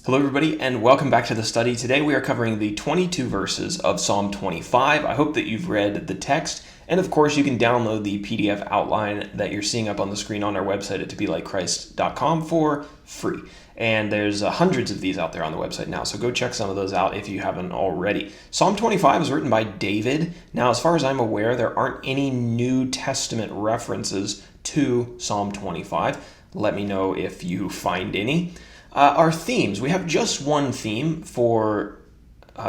Hello, everybody, and welcome back to the study. Today we are covering the 22 verses of Psalm 25. I hope that you've read the text, and of course you can download the PDF outline that you're seeing up on the screen on our website at tobelikechrist.com for free. And there's hundreds of these out there on the website now, so go check some of those out if you haven't already. Psalm 25 is written by David. Now, as far as I'm aware, there aren't any New Testament references to Psalm 25. Let me know if you find any. Our themes. We have just one theme for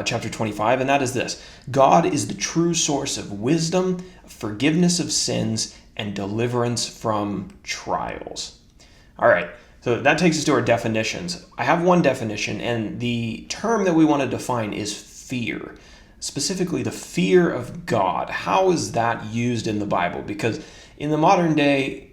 chapter 25, and that is this. God is the true source of wisdom, forgiveness of sins, and deliverance from trials. All right, so that takes us to our definitions. I have one definition, and the term that we want to define is fear. Specifically, the fear of God. How is that used in the Bible? Because in the modern day,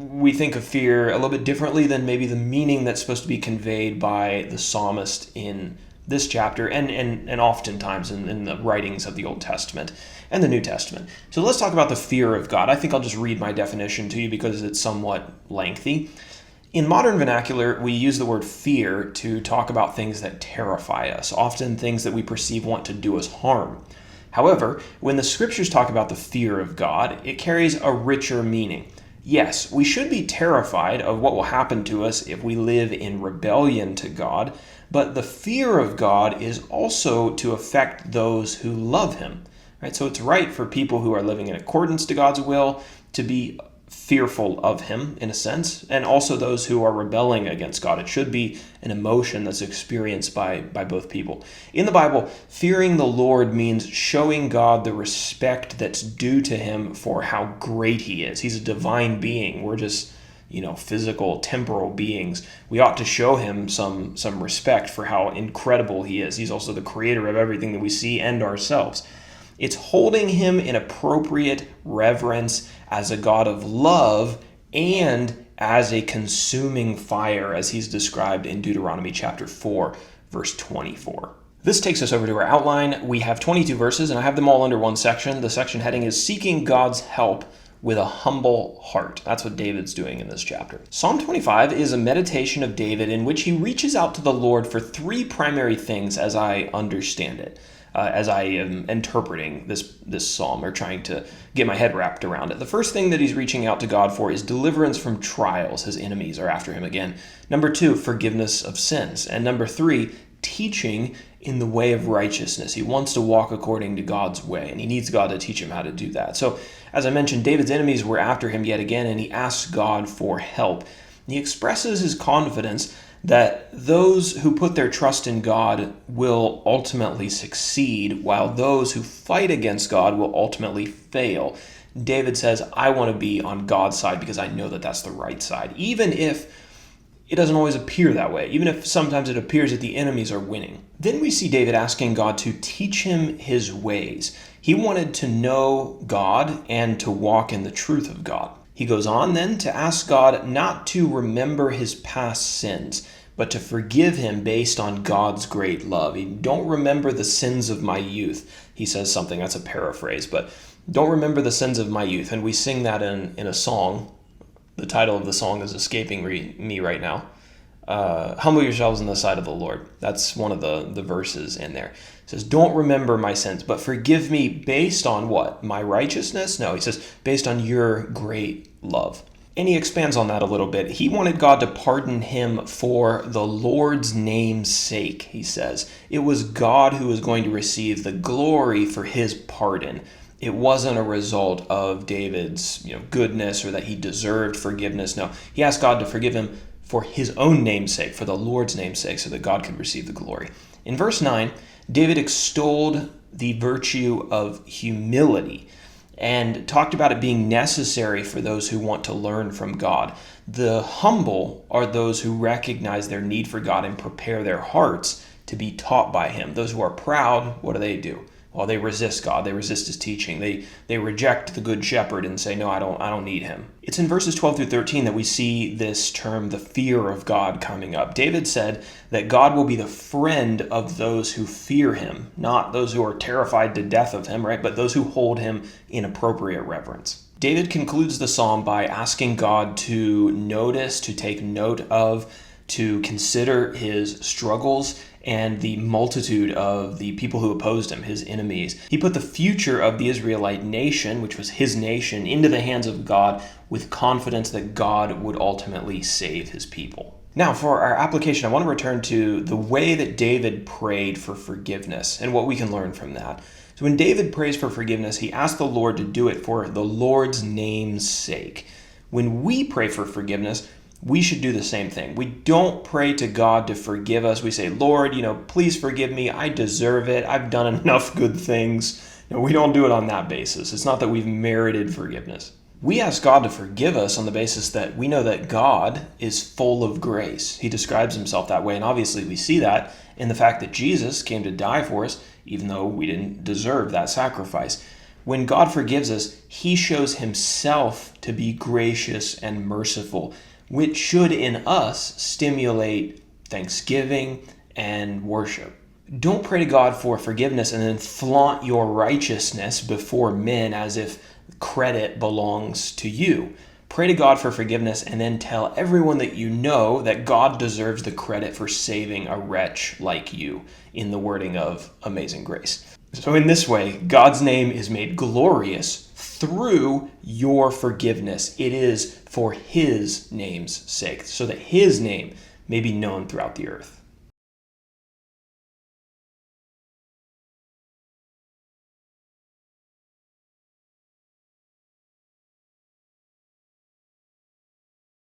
we think of fear a little bit differently than maybe the meaning that's supposed to be conveyed by the psalmist in this chapter and oftentimes in the writings of the Old Testament and the New Testament. So let's talk about the fear of God. I think I'll just read my definition to you because it's somewhat lengthy. In modern vernacular, we use the word fear to talk about things that terrify us, often things that we perceive want to do us harm. However, when the scriptures talk about the fear of God, it carries a richer meaning. Yes, we should be terrified of what will happen to us if we live in rebellion to God, but the fear of God is also to affect those who love Him. Right? So it's right for people who are living in accordance to God's will to be fearful of Him, in a sense, and also those who are rebelling against God. It should be an emotion that's experienced by both people. In the Bible, fearing the Lord means showing God the respect that's due to Him for how great He is. He's a divine being. We're just, physical, temporal beings. We ought to show Him some respect for how incredible He is. He's also the creator of everything that we see and ourselves. It's holding Him in appropriate reverence as a God of love and as a consuming fire, as He's described in Deuteronomy chapter 4, verse 24. This takes us over to our outline. We have 22 verses, and I have them all under one section. The section heading is Seeking God's Help with a Humble Heart. That's what David's doing in this chapter. Psalm 25 is a meditation of David in which he reaches out to the Lord for three primary things as I understand it. As I am interpreting this psalm or trying to get my head wrapped around it. The first thing that he's reaching out to God for is deliverance from trials. His enemies are after him again. Number 2, forgiveness of sins. And number 3, teaching in the way of righteousness. He wants to walk according to God's way, and he needs God to teach him how to do that. So, as I mentioned, David's enemies were after him yet again, and he asks God for help. He expresses his confidence that those who put their trust in God will ultimately succeed, while those who fight against God will ultimately fail. David says, I want to be on God's side because I know that that's the right side, even if it doesn't always appear that way, even if sometimes it appears that the enemies are winning. Then we see David asking God to teach him his ways. He wanted to know God and to walk in the truth of God. He goes on then to ask God not to remember his past sins, but to forgive him based on God's great love. Don't remember the sins of my youth. He says something, that's a paraphrase, but don't remember the sins of my youth. And we sing that in a song. The title of the song is escaping me right now. Humble yourselves in the sight of the Lord. That's one of the verses in there. It says, don't remember my sins, but forgive me based on what? My righteousness? No, he says, based on your great love. And he expands on that a little bit. He wanted God to pardon him for the Lord's name's sake, he says. It was God who was going to receive the glory for his pardon. It wasn't a result of David's goodness or that he deserved forgiveness. No, he asked God to forgive him for his own name's sake, for the Lord's name's sake, so that God could receive the glory. In verse 9, David extolled the virtue of humility and talked about it being necessary for those who want to learn from God. The humble are those who recognize their need for God and prepare their hearts to be taught by him. Those who are proud, what do? Well, they resist God. They resist his teaching. They reject the good shepherd and say, no, I don't need him. It's in verses 12 through 13 that we see this term, the fear of God, coming up. David said that God will be the friend of those who fear him, not those who are terrified to death of him, right? But those who hold him in appropriate reverence. David concludes the psalm by asking God to take note of, to consider his struggles and the multitude of the people who opposed him, his enemies. He put the future of the Israelite nation, which was his nation, into the hands of God with confidence that God would ultimately save his people. Now, for our application, I want to return to the way that David prayed for forgiveness and what we can learn from that. So when David prays for forgiveness, he asks the Lord to do it for the Lord's name's sake. When we pray for forgiveness, we should do the same thing. We don't pray to God to forgive us. We say, Lord, please forgive me. I deserve it. I've done enough good things. We don't do it on that basis. It's not that we've merited forgiveness. We ask God to forgive us on the basis that we know that God is full of grace. He describes himself that way, and obviously we see that in the fact that Jesus came to die for us, even though we didn't deserve that sacrifice. When God forgives us, he shows himself to be gracious and merciful, which should in us stimulate thanksgiving and worship. Don't pray to God for forgiveness and then flaunt your righteousness before men as if credit belongs to you. Pray to God for forgiveness and then tell everyone that you know that God deserves the credit for saving a wretch like you, in the wording of Amazing Grace. So in this way, God's name is made glorious through your forgiveness. It is for his name's sake, so that his name may be known throughout the earth.